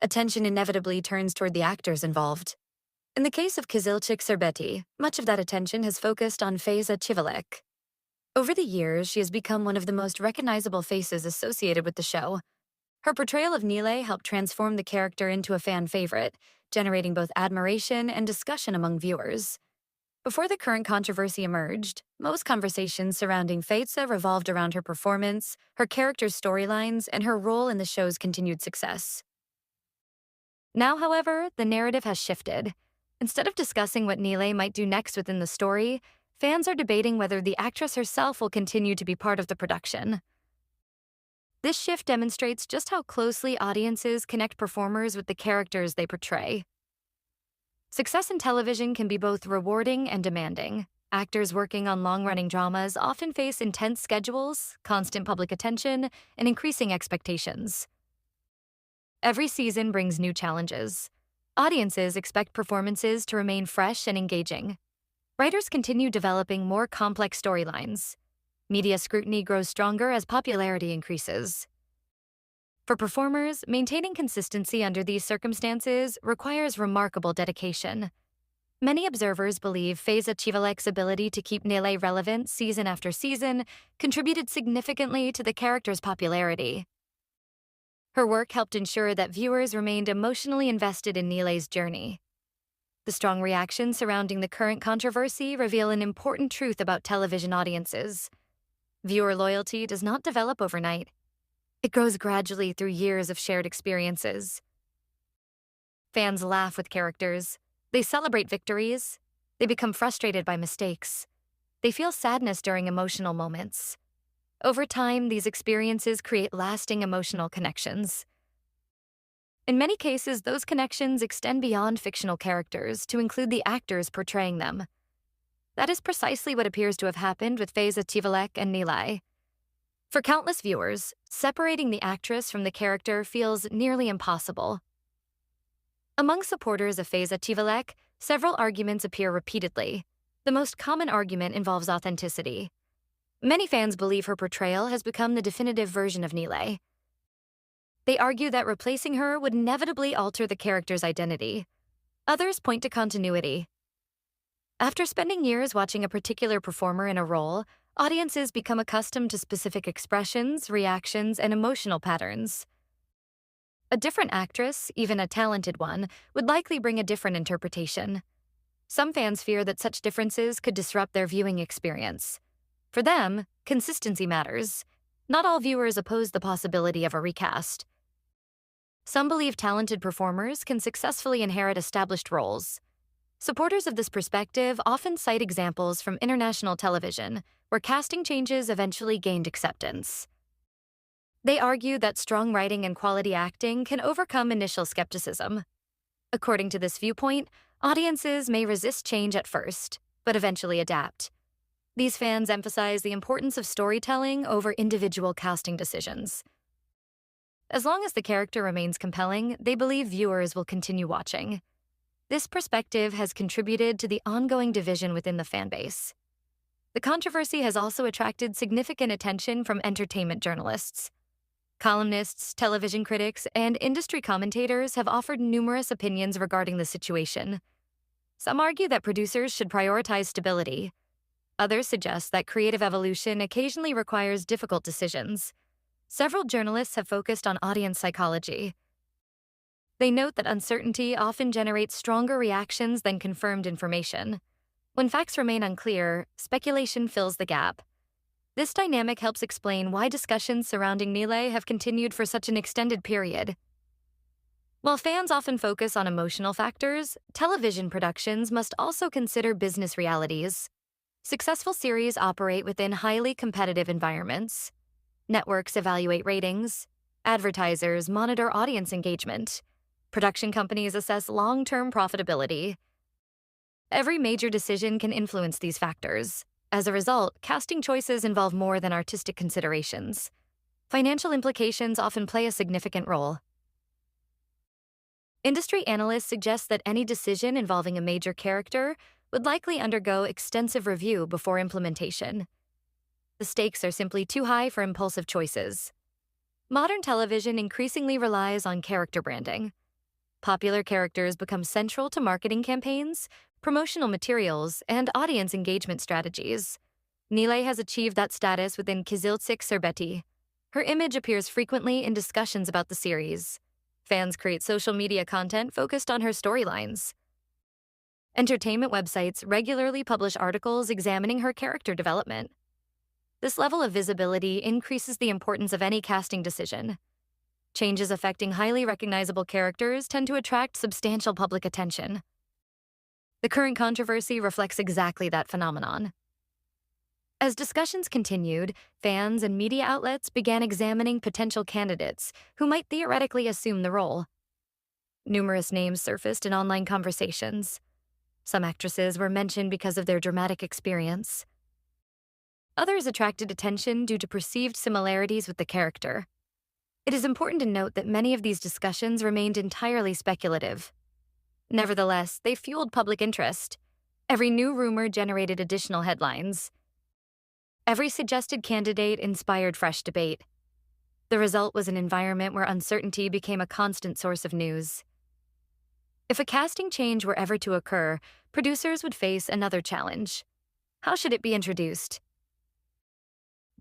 attention inevitably turns toward the actors involved. In the case of Kızılcık Şerbeti, much of that attention has focused on Feyza Çivilek. Over the years, she has become one of the most recognizable faces associated with the show. Her portrayal of Nile helped transform the character into a fan favorite, generating both admiration and discussion among viewers. Before the current controversy emerged, most conversations surrounding Feyza revolved around her performance, her character's storylines, and her role in the show's continued success. Now, however, the narrative has shifted. Instead of discussing what Nile might do next within the story, fans are debating whether the actress herself will continue to be part of the production. This shift demonstrates just how closely audiences connect performers with the characters they portray. Success in television can be both rewarding and demanding. Actors working on long-running dramas often face intense schedules, constant public attention, and increasing expectations. Every season brings new challenges. Audiences expect performances to remain fresh and engaging. Writers continue developing more complex storylines. Media scrutiny grows stronger as popularity increases. For performers, maintaining consistency under these circumstances requires remarkable dedication. Many observers believe Feyza Çivilek's ability to keep Nile relevant season after season contributed significantly to the character's popularity. Her work helped ensure that viewers remained emotionally invested in Nile's journey. The strong reactions surrounding the current controversy reveal an important truth about television audiences. Viewer loyalty does not develop overnight. It grows gradually through years of shared experiences. Fans laugh with characters. They celebrate victories. They become frustrated by mistakes. They feel sadness during emotional moments. Over time, these experiences create lasting emotional connections. In many cases, those connections extend beyond fictional characters to include the actors portraying them. That is precisely what appears to have happened with Feyza Çivilek and Nilay. For countless viewers, separating the actress from the character feels nearly impossible. Among supporters of Feyza Çivilek, several arguments appear repeatedly. The most common argument involves authenticity. Many fans believe her portrayal has become the definitive version of Nilay. They argue that replacing her would inevitably alter the character's identity. Others point to continuity. After spending years watching a particular performer in a role, audiences become accustomed to specific expressions, reactions, and emotional patterns. A different actress, even a talented one, would likely bring a different interpretation. Some fans fear that such differences could disrupt their viewing experience. For them, consistency matters. Not all viewers oppose the possibility of a recast. Some believe talented performers can successfully inherit established roles. Supporters of this perspective often cite examples from international television, where casting changes eventually gained acceptance. They argue that strong writing and quality acting can overcome initial skepticism. According to this viewpoint, audiences may resist change at first, but eventually adapt. These fans emphasize the importance of storytelling over individual casting decisions. As long as the character remains compelling, they believe viewers will continue watching. This perspective has contributed to the ongoing division within the fanbase. The controversy has also attracted significant attention from entertainment journalists. Columnists, television critics, and industry commentators have offered numerous opinions regarding the situation. Some argue that producers should prioritize stability. Others suggest that creative evolution occasionally requires difficult decisions. Several journalists have focused on audience psychology. They note that uncertainty often generates stronger reactions than confirmed information. When facts remain unclear, speculation fills the gap. This dynamic helps explain why discussions surrounding Nilay have continued for such an extended period. While fans often focus on emotional factors, television productions must also consider business realities. Successful series operate within highly competitive environments. Networks evaluate ratings. Advertisers monitor audience engagement. Production companies assess long-term profitability. Every major decision can influence these factors. As a result, casting choices involve more than artistic considerations. Financial implications often play a significant role. Industry analysts suggest that any decision involving a major character would likely undergo extensive review before implementation. The stakes are simply too high for impulsive choices. Modern television increasingly relies on character branding. Popular characters become central to marketing campaigns, promotional materials, and audience engagement strategies. Nilay has achieved that status within Kızılcık Şerbeti. Her image appears frequently in discussions about the series. Fans create social media content focused on her storylines. Entertainment websites regularly publish articles examining her character development. This level of visibility increases the importance of any casting decision. Changes affecting highly recognizable characters tend to attract substantial public attention. The current controversy reflects exactly that phenomenon. As discussions continued, fans and media outlets began examining potential candidates who might theoretically assume the role. Numerous names surfaced in online conversations. Some actresses were mentioned because of their dramatic experience. Others attracted attention due to perceived similarities with the character. It is important to note that many of these discussions remained entirely speculative. Nevertheless, they fueled public interest. Every new rumor generated additional headlines. Every suggested candidate inspired fresh debate. The result was an environment where uncertainty became a constant source of news. If a casting change were ever to occur, producers would face another challenge. How should it be introduced?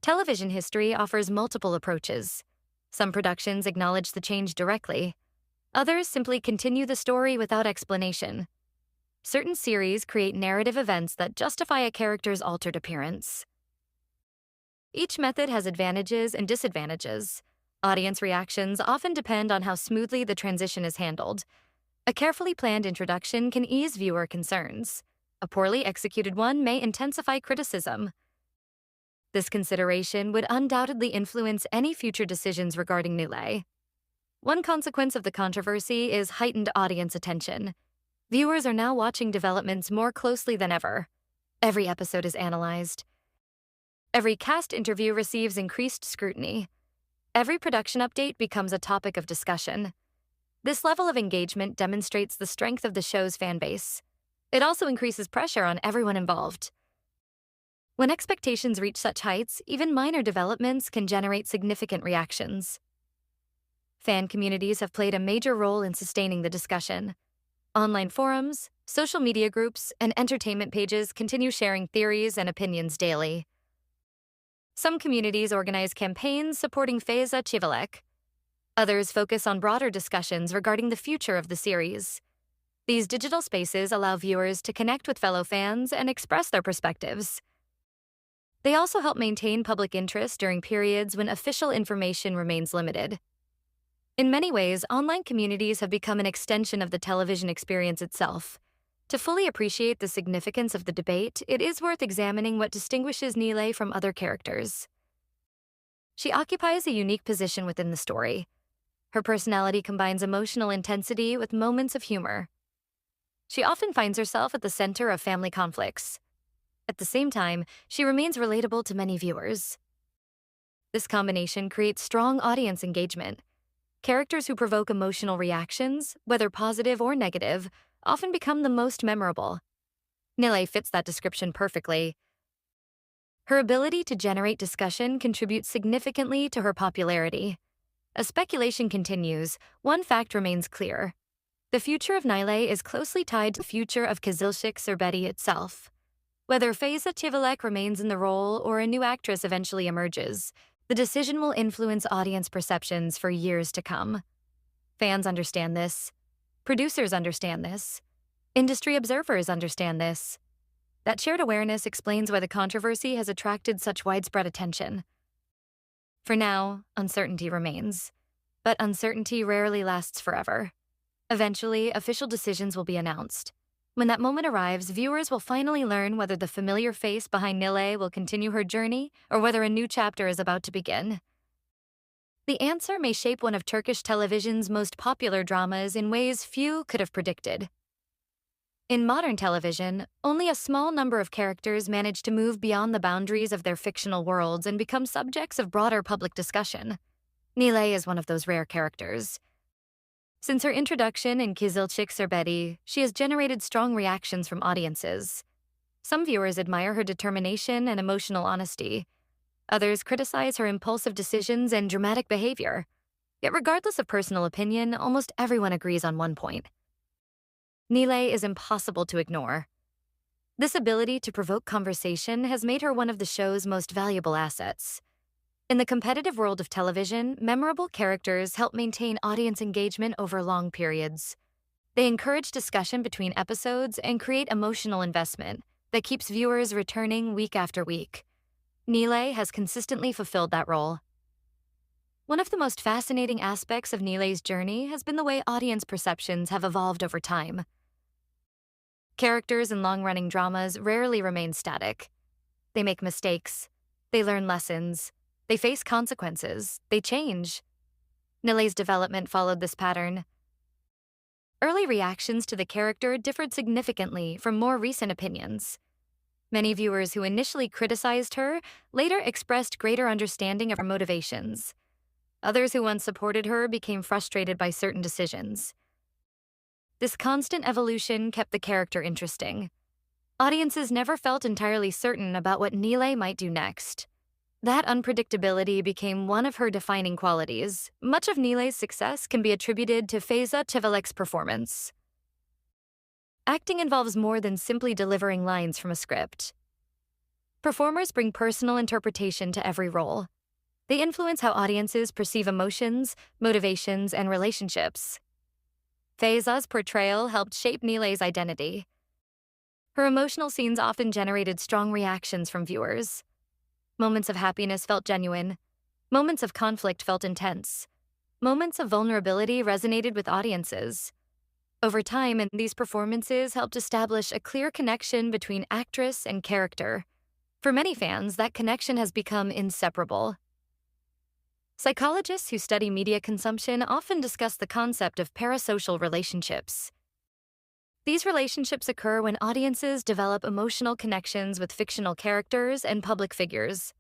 Television history offers multiple approaches. Some productions acknowledge the change directly. Others simply continue the story without explanation. Certain series create narrative events that justify a character's altered appearance. Each method has advantages and disadvantages. Audience reactions often depend on how smoothly the transition is handled. A carefully planned introduction can ease viewer concerns. A poorly executed one may intensify criticism. This consideration would undoubtedly influence any future decisions regarding Nilay. One consequence of the controversy is heightened audience attention. Viewers are now watching developments more closely than ever. Every episode is analyzed. Every cast interview receives increased scrutiny. Every production update becomes a topic of discussion. This level of engagement demonstrates the strength of the show's fan base. It also increases pressure on everyone involved. When expectations reach such heights, even minor developments can generate significant reactions. Fan communities have played a major role in sustaining the discussion. Online forums, social media groups, and entertainment pages continue sharing theories and opinions daily. Some communities organize campaigns supporting Feyza Çivilek. Others focus on broader discussions regarding the future of the series. These digital spaces allow viewers to connect with fellow fans and express their perspectives. They also help maintain public interest during periods when official information remains limited. In many ways, online communities have become an extension of the television experience itself. To fully appreciate the significance of the debate, it is worth examining what distinguishes Nilay from other characters. She occupies a unique position within the story. Her personality combines emotional intensity with moments of humor. She often finds herself at the center of family conflicts. At the same time, she remains relatable to many viewers. This combination creates strong audience engagement. Characters who provoke emotional reactions, whether positive or negative, often become the most memorable. Nilay fits that description perfectly. Her ability to generate discussion contributes significantly to her popularity. As speculation continues, one fact remains clear. The future of Nilay is closely tied to the future of Kızılcık Şerbeti itself. Whether Feyza Çivilek remains in the role or a new actress eventually emerges, the decision will influence audience perceptions for years to come. Fans understand this. Producers understand this. Industry observers understand this. That shared awareness explains why the controversy has attracted such widespread attention. For now, uncertainty remains. But uncertainty rarely lasts forever. Eventually, official decisions will be announced. When that moment arrives, viewers will finally learn whether the familiar face behind Nilay will continue her journey or whether a new chapter is about to begin. The answer may shape one of Turkish television's most popular dramas in ways few could have predicted. In modern television, only a small number of characters manage to move beyond the boundaries of their fictional worlds and become subjects of broader public discussion. Nilay is one of those rare characters. Since her introduction in Kızılcık Şerbeti, she has generated strong reactions from audiences. Some viewers admire her determination and emotional honesty. Others criticize her impulsive decisions and dramatic behavior. Yet regardless of personal opinion, almost everyone agrees on one point. Nilay is impossible to ignore. This ability to provoke conversation has made her one of the show's most valuable assets. In the competitive world of television, memorable characters help maintain audience engagement over long periods. They encourage discussion between episodes and create emotional investment that keeps viewers returning week after week. Nilay has consistently fulfilled that role. One of the most fascinating aspects of Nilay's journey has been the way audience perceptions have evolved over time. Characters in long-running dramas rarely remain static. They make mistakes, they learn lessons, they face consequences, they change. Nilay's development followed this pattern. Early reactions to the character differed significantly from more recent opinions. Many viewers who initially criticized her later expressed greater understanding of her motivations. Others who once supported her became frustrated by certain decisions. This constant evolution kept the character interesting. Audiences never felt entirely certain about what Nilay might do next. That unpredictability became one of her defining qualities. Much of Nilay's success can be attributed to Feyza Çevik's performance. Acting involves more than simply delivering lines from a script. Performers bring personal interpretation to every role. They influence how audiences perceive emotions, motivations, and relationships. Feyza's portrayal helped shape Nilay's identity. Her emotional scenes often generated strong reactions from viewers. Moments of happiness felt genuine. Moments of conflict felt intense. Moments of vulnerability resonated with audiences. Over time, these performances helped establish a clear connection between actress and character. For many fans, that connection has become inseparable. Psychologists who study media consumption often discuss the concept of parasocial relationships. These relationships occur when audiences develop emotional connections with fictional characters and public figures.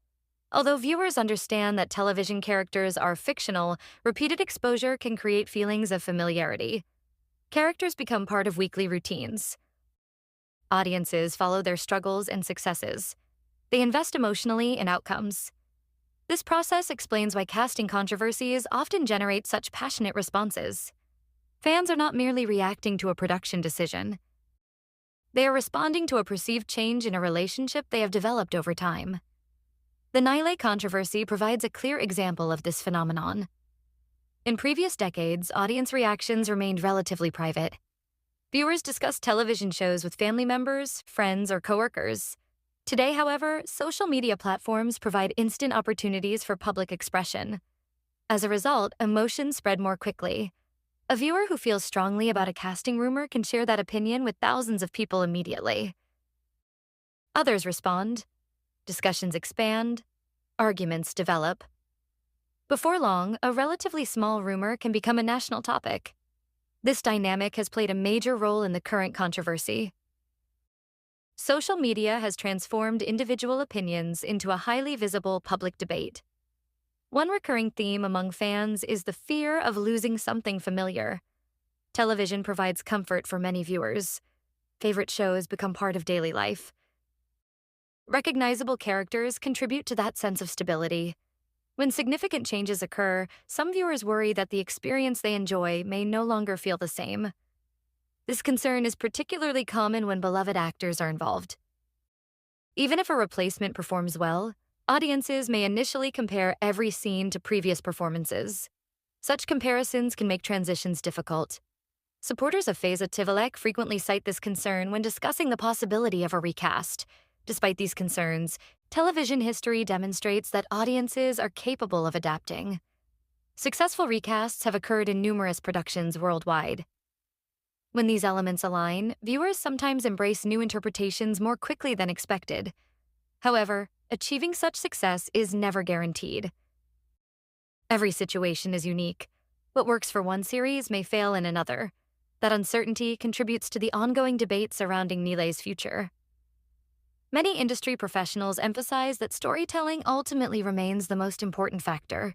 Although viewers understand that television characters are fictional, repeated exposure can create feelings of familiarity. Characters become part of weekly routines. Audiences follow their struggles and successes. They invest emotionally in outcomes. This process explains why casting controversies often generate such passionate responses. Fans are not merely reacting to a production decision. They are responding to a perceived change in a relationship they have developed over time. The Nilay controversy provides a clear example of this phenomenon. In previous decades, audience reactions remained relatively private. Viewers discussed television shows with family members, friends, or coworkers. Today, however, social media platforms provide instant opportunities for public expression. As a result, emotions spread more quickly. A viewer who feels strongly about a casting rumor can share that opinion with thousands of people immediately. Others respond. Discussions expand. Arguments develop. Before long, a relatively small rumor can become a national topic. This dynamic has played a major role in the current controversy. Social media has transformed individual opinions into a highly visible public debate. One recurring theme among fans is the fear of losing something familiar. Television provides comfort for many viewers. Favorite shows become part of daily life. Recognizable characters contribute to that sense of stability. When significant changes occur, some viewers worry that the experience they enjoy may no longer feel the same. This concern is particularly common when beloved actors are involved. Even if a replacement performs well, audiences may initially compare every scene to previous performances. Such comparisons can make transitions difficult. Supporters of Feyza Çevik frequently cite this concern when discussing the possibility of a recast. Despite these concerns, television history demonstrates that audiences are capable of adapting. Successful recasts have occurred in numerous productions worldwide. When these elements align, viewers sometimes embrace new interpretations more quickly than expected. However, achieving such success is never guaranteed. Every situation is unique. What works for one series may fail in another. That uncertainty contributes to the ongoing debate surrounding Nilay's future. Many industry professionals emphasize that storytelling ultimately remains the most important factor.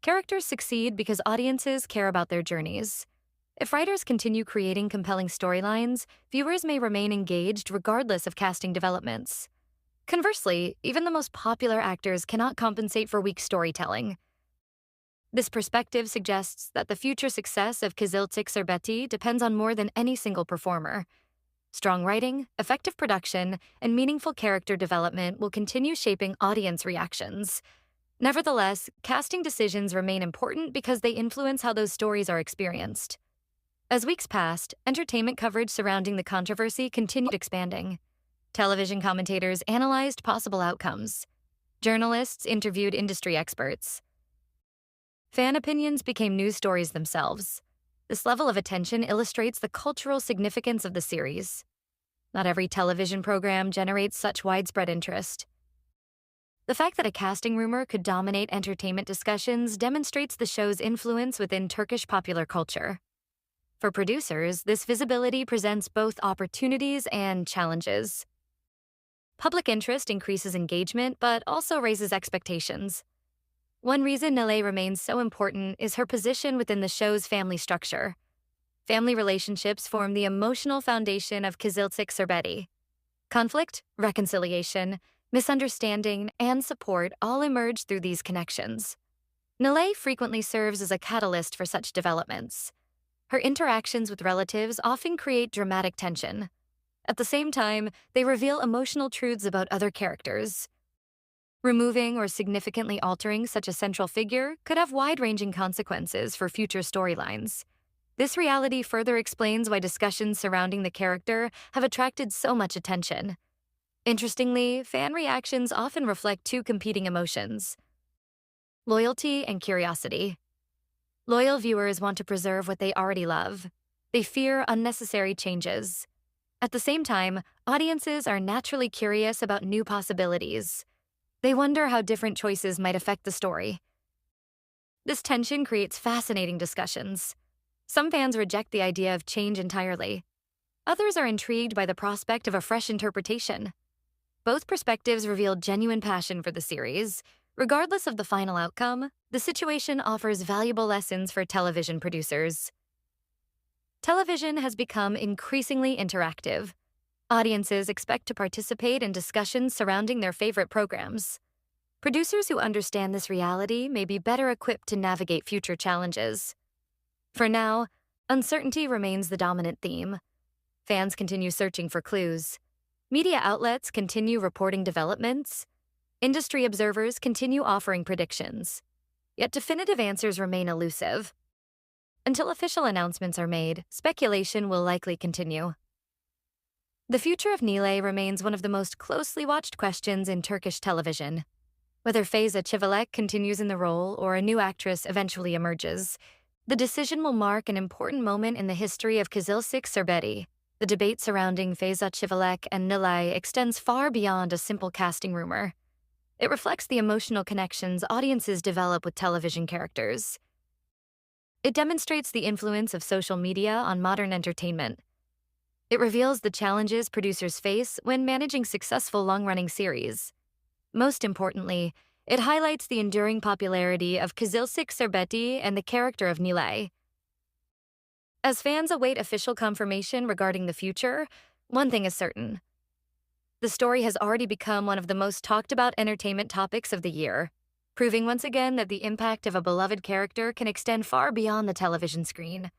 Characters succeed because audiences care about their journeys. If writers continue creating compelling storylines, viewers may remain engaged regardless of casting developments. Conversely, even the most popular actors cannot compensate for weak storytelling. This perspective suggests that the future success of Kızılcık Şerbeti depends on more than any single performer. Strong writing, effective production, and meaningful character development will continue shaping audience reactions. Nevertheless, casting decisions remain important because they influence how those stories are experienced. As weeks passed, entertainment coverage surrounding the controversy continued expanding. Television commentators analyzed possible outcomes. Journalists interviewed industry experts. Fan opinions became news stories themselves. This level of attention illustrates the cultural significance of the series. Not every television program generates such widespread interest. The fact that a casting rumor could dominate entertainment discussions demonstrates the show's influence within Turkish popular culture. For producers, this visibility presents both opportunities and challenges. Public interest increases engagement, but also raises expectations. One reason Nilay remains so important is her position within the show's family structure. Family relationships form the emotional foundation of Kızılcık Şerbeti. Conflict, reconciliation, misunderstanding, and support all emerge through these connections. Nilay frequently serves as a catalyst for such developments. Her interactions with relatives often create dramatic tension. At the same time, they reveal emotional truths about other characters. Removing or significantly altering such a central figure could have wide-ranging consequences for future storylines. This reality further explains why discussions surrounding the character have attracted so much attention. Interestingly, fan reactions often reflect two competing emotions: loyalty and curiosity. Loyal viewers want to preserve what they already love. They fear unnecessary changes. At the same time, audiences are naturally curious about new possibilities. They wonder how different choices might affect the story. This tension creates fascinating discussions. Some fans reject the idea of change entirely. Others are intrigued by the prospect of a fresh interpretation. Both perspectives reveal genuine passion for the series. Regardless of the final outcome, the situation offers valuable lessons for television producers. Television has become increasingly interactive. Audiences expect to participate in discussions surrounding their favorite programs. Producers who understand this reality may be better equipped to navigate future challenges. For now, uncertainty remains the dominant theme. Fans continue searching for clues. Media outlets continue reporting developments. Industry observers continue offering predictions. Yet definitive answers remain elusive. Until official announcements are made, speculation will likely continue. The future of Nilay remains one of the most closely watched questions in Turkish television. Whether Feyza Çivilek continues in the role or a new actress eventually emerges, the decision will mark an important moment in the history of Kızılcık Şerbeti. The debate surrounding Feyza Çivilek and Nilay extends far beyond a simple casting rumor. It reflects the emotional connections audiences develop with television characters. It demonstrates the influence of social media on modern entertainment. It reveals the challenges producers face when managing successful long-running series. Most importantly, it highlights the enduring popularity of Kızılcık Şerbeti and the character of Nilay. As fans await official confirmation regarding the future, one thing is certain. The story has already become one of the most talked-about entertainment topics of the year, proving once again that the impact of a beloved character can extend far beyond the television screen.